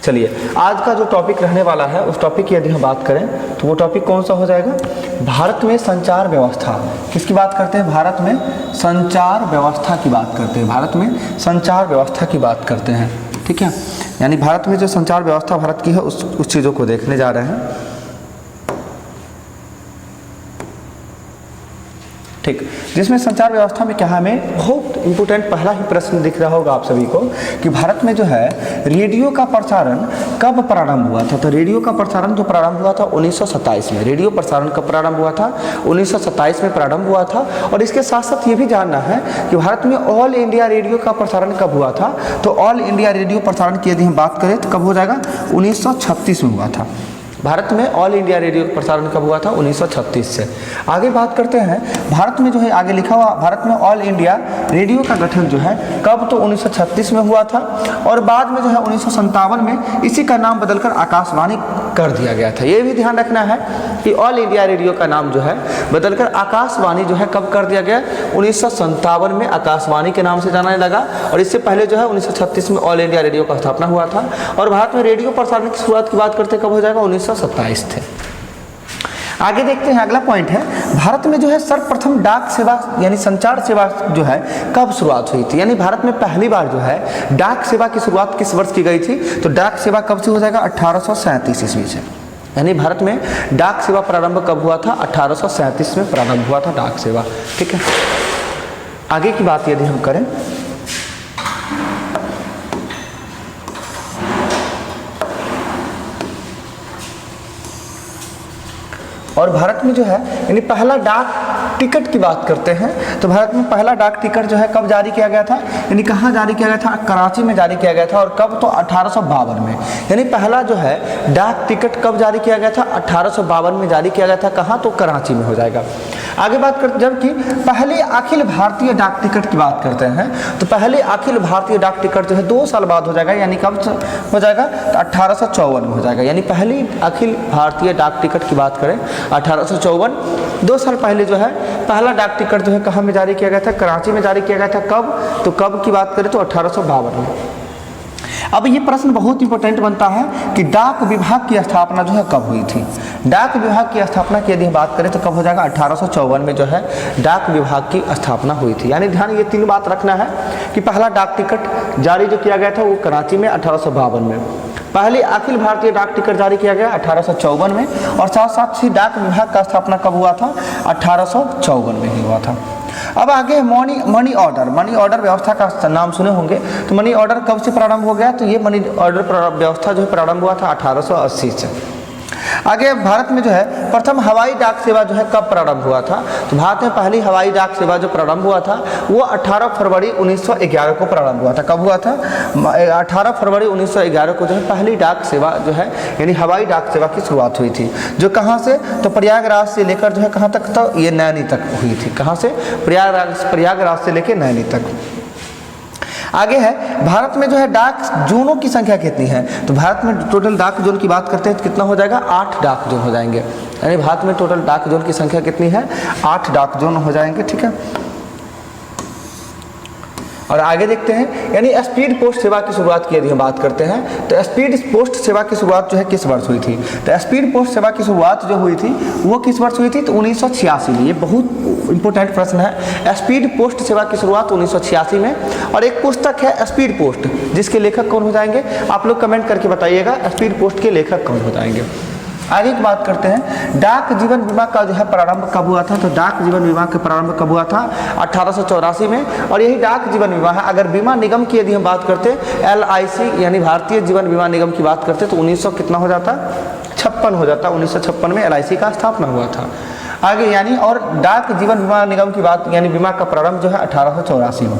चलिए, आज का जो टॉपिक रहने वाला है उस टॉपिक की यदि हम बात करें तो वो टॉपिक कौन सा हो जाएगा? भारत में संचार व्यवस्था। किसकी बात करते हैं? भारत में संचार व्यवस्था की बात करते हैं। भारत में संचार व्यवस्था की बात करते हैं, ठीक है। यानी भारत में जो संचार व्यवस्था भारत की है उस चीज़ों को देखने जा रहे हैं, ठीक। जिसमें संचार व्यवस्था में क्या है, हमें बहुत इंपॉर्टेंट पहला ही प्रश्न दिख रहा होगा आप सभी को कि भारत में जो है रेडियो का प्रसारण कब प्रारंभ हुआ था? तो रेडियो का प्रसारण जो प्रारंभ हुआ था 1927 में। रेडियो प्रसारण कब प्रारंभ हुआ था? 1927 में प्रारंभ हुआ था। और इसके साथ साथ ये भी जानना है कि भारत में ऑल इंडिया रेडियो का प्रसारण कब हुआ था? तो ऑल इंडिया रेडियो प्रसारण की यदि हम बात करें तो कब हो जाएगा? 1936 में हुआ था। भारत में ऑल इंडिया रेडियो प्रसारण कब हुआ था? 1936 से। आगे बात करते हैं, भारत में जो है आगे लिखा हुआ, भारत में ऑल इंडिया रेडियो का गठन जो है कब? तो 1936 में हुआ था। और बाद में जो है 1957 में इसी का नाम बदलकर आकाशवाणी कर दिया गया था। ये भी ध्यान रखना है कि ऑल इंडिया रेडियो का नाम जो है बदलकर आकाशवाणी जो है कब कर दिया गया? 1957 में आकाशवाणी के नाम से जाना लगा। और इससे पहले जो है 1936 में ऑल इंडिया रेडियो का स्थापना हुआ था। और भारत में रेडियो प्रसारण की शुरुआत की बात करते कब हो जाएगा? 1927 थे। आगे देखते हैं, अगला पॉइंट है, भारत में जो है सर्वप्रथम डाक सेवा यानी संचार सेवा जो है कब शुरुआत हुई थी? यानी भारत में पहली बार जो है डाक सेवा की शुरुआत किस वर्ष की गई थी? तो डाक सेवा कब से हो जाएगा? 1837 ईस्वी से। यानी भारत में डाक सेवा प्रारंभ कब हुआ था? 1837 में प्रारंभ हुआ था डाक सेवा, ठीक है। आगे की बात यदि हम करें, और भारत में जो है यानी पहला डाक टिकट की बात करते हैं तो भारत में पहला डाक टिकट जो है कब जारी किया गया था? यानी कहाँ जारी किया गया था? कराची में जारी किया गया था। और कब? तो 1852 में। यानी पहला जो है डाक टिकट कब जारी किया गया था? 1852 में जारी किया गया था। कहाँ? तो कराची में हो जाएगा। आगे बात करते, जबकि पहले अखिल भारतीय डाक टिकट की बात करते हैं तो पहले अखिल भारतीय डाक टिकट जो है 2 साल बाद हो जाएगा। यानी कब हो जाएगा? तो 1854 में हो जाएगा। यानी पहली अखिल भारतीय डाक टिकट की बात करें 1854, 2 साल पहले जो है पहला डाक टिकट जो है कहाँ में जारी किया गया था? कराची में जारी किया गया था। कब? तो कब की बात करें तो 1852 में। अब ये प्रश्न बहुत इंपॉर्टेंट बनता है कि डाक विभाग की स्थापना जो है कब हुई थी? डाक विभाग की स्थापना की यदि हम बात करें तो कब हो जाएगा? 1854 में जो है डाक विभाग की स्थापना हुई थी। यानी ध्यान ये 3 बात रखना है कि पहला डाक टिकट जारी जो किया गया था वो कराची में 1852 में, पहले अखिल भारतीय डाक टिकट जारी किया गया 1854 में, और साथ साथ ही डाक विभाग का स्थापना कब हुआ था? 1854 में ही हुआ था। अब आगे मनी ऑर्डर व्यवस्था का नाम सुने होंगे। तो मनी ऑर्डर कब से प्रारंभ हो गया? तो ये मनी ऑर्डर व्यवस्था जो है प्रारंभ हुआ था 1880 से। आगे भारत में जो है प्रथम हवाई डाक सेवा जो है कब प्रारंभ हुआ था? तो भारत में पहली हवाई डाक सेवा जो प्रारंभ हुआ था वो 18 फरवरी 1911 को प्रारंभ हुआ था। कब हुआ था? 18 फरवरी 1911 को जो है पहली डाक सेवा जो है यानी हवाई डाक सेवा की शुरुआत हुई थी। जो कहाँ से? तो प्रयागराज से लेकर जो है कहाँ तक? तो ये नैनी तक हुई थी। कहाँ से? प्रयागराज से लेकर नैनी तक। आगे है, भारत में जो है डाक जोनों की संख्या कितनी है? तो भारत में टोटल डाक जोन की बात करते हैं तो कितना हो जाएगा? 8 डाक जोन हो जाएंगे। यानी भारत में टोटल डाक जोन की संख्या कितनी है? 8 डाक जोन हो जाएंगे, ठीक है। और आगे देखते हैं, यानी स्पीड पोस्ट सेवा की शुरुआत की यदि हम बात करते हैं तो स्पीड पोस्ट सेवा की शुरुआत जो है किस वर्ष हुई थी? तो स्पीड पोस्ट सेवा की शुरुआत जो हुई थी वो किस वर्ष हुई थी? तो 1986 में। ये बहुत इंपॉर्टेंट प्रश्न है। स्पीड पोस्ट सेवा की शुरुआत 1986 में। और एक पुस्तक है स्पीड पोस्ट, जिसके लेखक कौन हो जाएंगे? आप लोग कमेंट करके बताइएगा स्पीड पोस्ट के लेखक कौन हो जाएंगे। आगे की बात करते हैं, डाक जीवन बीमा का जो है प्रारंभ कब हुआ था? तो डाक जीवन बीमा का प्रारंभ कब हुआ था? 1884 में। और यही डाक जीवन बीमा है। अगर बीमा निगम की यदि हम बात करते हैं LIC यानी भारतीय जीवन बीमा निगम की बात करते तो 1900 कितना हो जाता? 56 हो जाता। 1956 में LIC का स्थापना हुआ था। आगे यानी और डाक जीवन बीमा निगम की बात यानी बीमा का प्रारंभ जो है 1884 में।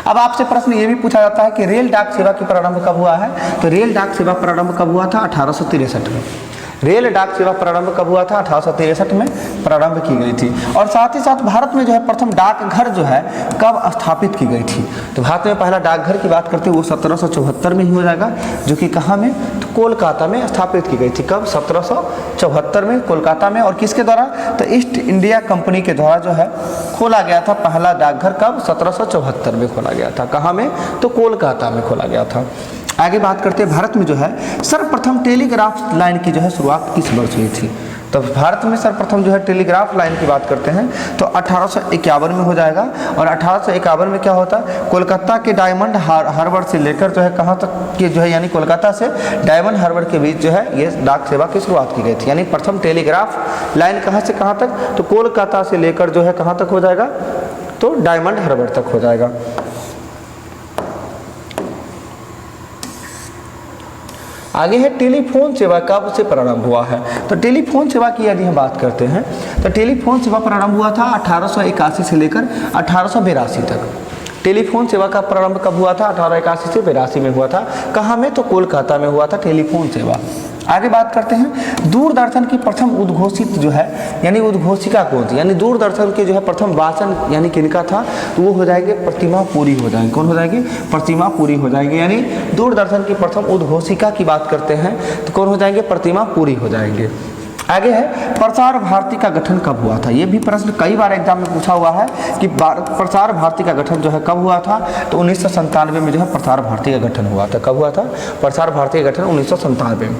अब आपसे प्रश्न ये भी पूछा जाता है कि रेल डाक सेवा की प्रारंभ कब हुआ है? तो रेल डाक सेवा प्रारंभ कब हुआ था? 1863 में। रेल डाक सेवा प्रारंभ कब हुआ था? 1863 में प्रारंभ की गई थी। और साथ ही साथ भारत में जो है प्रथम डाकघर जो है कब स्थापित की गई थी? तो भारत में पहला डाकघर की बात करते हैं वो 1774 में ही हो जाएगा, जो कि कहाँ में? तो कोलकाता में स्थापित की गई थी। कब? 1774 में कोलकाता में। और किसके द्वारा? तो ईस्ट इंडिया कंपनी के द्वारा जो है खोला गया था पहला डाकघर। कब? 1774 में खोला गया था। कहाँ में? तो कोलकाता में खोला गया था। आगे बात करते हैं भारत में जो है सर्वप्रथम टेलीग्राफ लाइन की जो है शुरुआत किस वर्ष हुई थी। तो भारत में सर्वप्रथम जो है टेलीग्राफ लाइन की बात करते हैं तो 1851 में हो जाएगा। और 1851 में क्या होता है, कोलकाता के डायमंड हार्बर से लेकर जो है कहाँ तक की जो है, यानी कोलकाता से डायमंड हार्बर के बीच जो है ये डाक सेवा की शुरुआत की गई थी। यानी प्रथम टेलीग्राफ लाइन कहाँ से कहाँ तक, तो कोलकाता से लेकर जो है कहाँ तक हो जाएगा, तो डायमंड हार्बर तक हो जाएगा। आगे है टेलीफोन सेवा कब से प्रारंभ हुआ है। तो टेलीफोन सेवा की यदि हम बात करते हैं तो टेलीफोन सेवा प्रारंभ हुआ था 1881 से लेकर 1882 तक। टेलीफोन सेवा का प्रारंभ कब हुआ था, 1881 से 82 में हुआ था। कहाँ में, तो कोलकाता में हुआ था टेलीफोन सेवा। आगे बात करते हैं दूरदर्शन की प्रथम उद्घोषित जो है यानी उद्घोषिका कौन थी, यानी दूरदर्शन के जो है प्रथम वाचन यानी किनका था, तो वो हो जाएंगे प्रतिमा पुरी हो जाएंगे। कौन हो जाएंगे, प्रतिमा पुरी हो जाएंगे। यानी दूरदर्शन की प्रथम उद्घोषिका की बात करते हैं तो कौन हो जाएंगे, प्रतिमा पुरी हो जाएंगे। आगे है प्रसार भारती का गठन कब हुआ था। ये भी प्रश्न कई बार एग्जाम में पूछा हुआ है कि प्रसार भारती का गठन जो है कब हुआ था, तो 1997 में जो है प्रसार भारती का गठन हुआ था। कब हुआ था, प्रसार भारती का गठन 1997 में।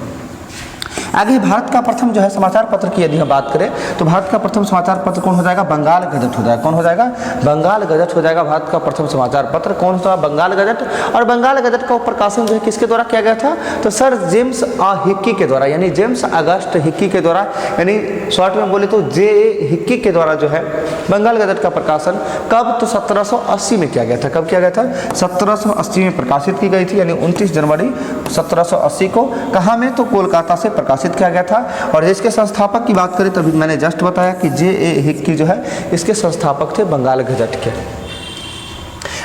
आगे भारत का प्रथम जो है समाचार पत्र की यदि हम बात करें तो भारत का प्रथम समाचार पत्र कौन हो जाएगा, बंगाल गजट हो जाएगा। कौन हो जाएगा, बंगाल गजट हो जाएगा भारत का प्रथम समाचार पत्र। कौन सा, बंगाल गजट। और बंगाल गजट का प्रकाशन जो है किसके द्वारा किया गया था, तो सर जेम्स हिक्की के द्वारा, यानी जेम्स अगस्त हिक्की के द्वारा, यानी शॉर्ट में बोले तो जे हिक्की के द्वारा जो है बंगाल गजट का प्रकाशन कब, तो 1780 में किया गया था। कब किया गया था, 1780 में प्रकाशित की गई थी, यानी 29 जनवरी 1780 को। कहाँ में, तो कोलकाता से प्रकाशित किया गया था। और इसके संस्थापक की बात करें तो अभी मैंने जस्ट बताया कि जे हिक्की जो है इसके संस्थापक थे बंगाल गजट के।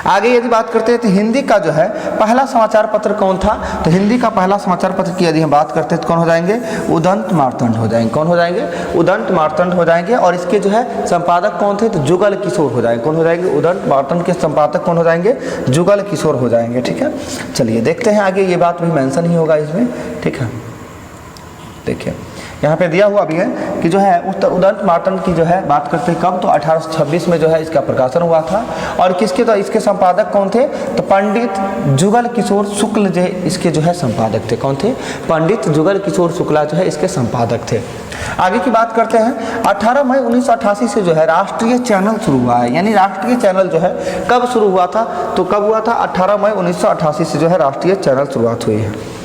आगे यदि बात करते हैं तो हिंदी का जो है पहला समाचार पत्र कौन था, तो हिंदी का पहला समाचार पत्र की यदि हम बात करते हैं तो कौन हो जाएंगे, उदंत मार्तंड हो जाएंगे। कौन हो जाएंगे, उदंत मार्तंड हो जाएंगे। और इसके जो है संपादक कौन थे, तो जुगल किशोर हो जाएंगे। कौन हो जाएंगे, उदंत मार्तंड के संपादक कौन हो जाएंगे, जुगल किशोर हो जाएंगे। ठीक है, चलिए देखते हैं आगे, ये बात भी मेंशन ही होगा इसमें। ठीक है, देखिए यहाँ पे दिया हुआ भी है कि जो है उदंत मार्तंड की जो है बात करते हैं कब, तो 1826 में जो है इसका प्रकाशन हुआ था। और किसके, तो इसके संपादक कौन थे, तो पंडित जुगल किशोर शुक्ल जो है इसके जो है संपादक थे। कौन थे, पंडित जुगल किशोर शुक्ला जो है इसके संपादक थे। आगे की बात करते हैं 18 मई 1988 से जो है राष्ट्रीय चैनल शुरू हुआ है। यानी राष्ट्रीय चैनल जो है कब शुरू हुआ था, तो कब हुआ था, 18 मई 1988 से जो है राष्ट्रीय चैनल शुरुआत हुई है।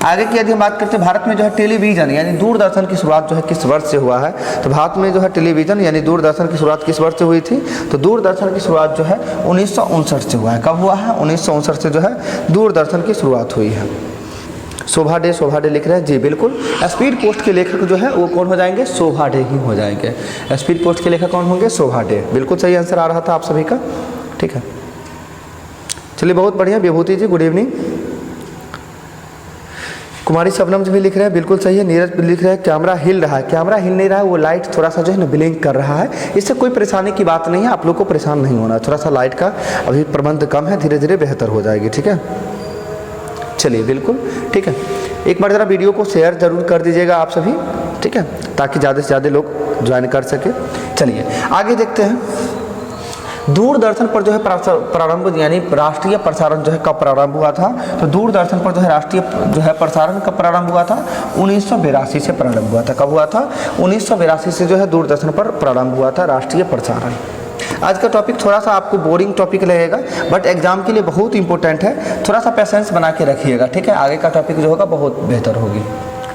आगे की यदि हम बात करते हैं भारत में जो है टेलीविज़न यानी दूरदर्शन की शुरुआत जो है किस वर्ष से हुआ है, तो भारत में जो है टेलीविज़न यानी दूरदर्शन की शुरुआत किस वर्ष से हुई थी, तो दूरदर्शन की शुरुआत जो है 1959 से हुआ है। कब हुआ है, 1959 से जो है दूरदर्शन की शुरुआत हुई है। शोभा डे लिख रहे हैं जी, बिल्कुल। स्पीड पोस्ट के लेखक जो है वो कौन हो जाएंगे, शोभा डे ही हो जाएंगे। स्पीड पोस्ट के लेखक कौन होंगे, शोभा डे। बिल्कुल सही आंसर आ रहा था आप सभी का। ठीक है, चलिए बहुत बढ़िया। विभूति जी गुड इवनिंग। कुमारी शबनम जी भी लिख रहे हैं, बिल्कुल सही है। नीरज भी लिख रहे हैं कैमरा हिल रहा है, कैमरा हिल नहीं रहा है, वो लाइट थोड़ा सा जो है ना ब्लिंक कर रहा है। इससे कोई परेशानी की बात नहीं है, आप लोग को परेशान नहीं होना। थोड़ा सा लाइट का अभी प्रबंध कम है, धीरे धीरे बेहतर हो जाएगी। ठीक है, चलिए बिल्कुल ठीक है। एक बार ज़रा वीडियो को शेयर जरूर कर दीजिएगा आप सभी, ठीक है, ताकि ज़्यादा से ज़्यादा लोग ज्वाइन कर सके। चलिए आगे देखते हैं दूरदर्शन पर जो है प्रारंभ यानी राष्ट्रीय प्रसारण जो है कब प्रारंभ हुआ था, तो दूरदर्शन पर जो है राष्ट्रीय जो है प्रसारण कब प्रारंभ हुआ था, 1982 से प्रारंभ हुआ था। कब हुआ था, 1982 से जो है दूरदर्शन पर प्रारंभ हुआ था राष्ट्रीय प्रसारण। आज का टॉपिक थोड़ा सा आपको बोरिंग टॉपिक लगेगा, बट एग्जाम के लिए बहुत इंपॉर्टेंट है। थोड़ा सा पेशेंस बना के रखिएगा, ठीक है। आगे का टॉपिक जो होगा बहुत बेहतर होगी,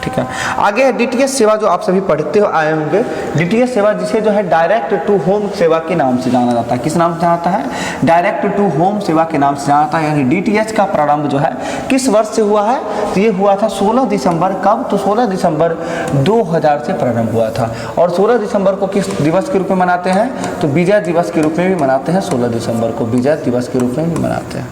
ठीक है। आगे है डीटीएच सेवा, जो आप सभी पढ़ते हो आए होंगे। डीटीएच सेवा जिसे जो है डायरेक्ट टू होम सेवा के नाम से जाना जाता है। किस नाम से जाना जाता है, डायरेक्ट टू होम सेवा के नाम से जाना जाता है। यानी डीटीएच का प्रारंभ जो है किस वर्ष से हुआ है, तो ये हुआ था 16 दिसंबर। कब, तो 16 दिसंबर 2000 से प्रारंभ हुआ था। और 16 दिसंबर को किस दिवस के रूप में मनाते हैं, तो विजय दिवस के रूप में भी मनाते हैं। 16 दिसंबर को विजय दिवस के रूप में भी मनाते हैं,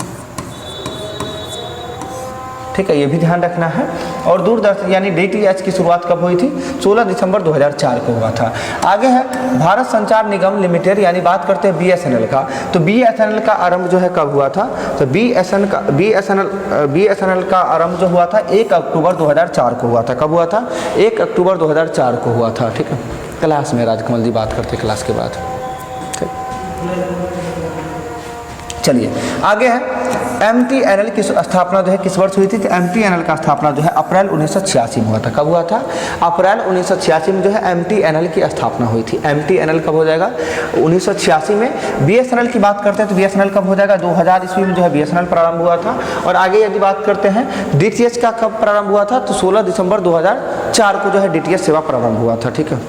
ठीक है, ये भी ध्यान रखना है। और दूरदर्शन यानी डीटीएच की शुरुआत कब हुई थी, 16 दिसंबर 2004 को हुआ था। आगे है भारत संचार निगम लिमिटेड, यानी बात करते हैं बीएसएनएल का। तो बीएसएनएल का आरंभ जो है कब हुआ था, तो बीएसएनएल का आरंभ जो हुआ था 1 अक्टूबर 2004 को हुआ था। कब हुआ था, 1 अक्टूबर 2004 को हुआ था, ठीक है। क्लास में राजकमल जी बात करते क्लास के बाद, चलिए आगे है MTNL की स्थापना जो है किस वर्ष हुई थी? तो MTNL का स्थापना जो है अप्रैल 1986 में हुआ था। कब हुआ था? अप्रैल 1986 में जो है MTNL की स्थापना हुई थी। MTNL कब हो जाएगा? 1986 में। BSNL की बात करते हैं तो BSNL कब हो जाएगा? 2000 ईस्वी में जो है BSNL प्रारंभ हुआ था। और आगे यदि बात करते हैं DTH का कब प्रारंभ हुआ था? तो 16 दिसंबर 2004 को जो है DTH सेवा प्रारंभ हुआ था। ठीक है,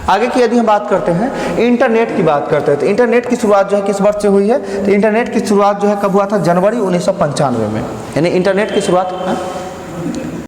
आगे की यदि हम बात करते हैं इंटरनेट की बात करते हैं तो इंटरनेट की शुरुआत जो है किस वर्ष से हुई है? तो इंटरनेट की शुरुआत जो है कब हुआ था? जनवरी 1995 में। यानी इंटरनेट की शुरुआत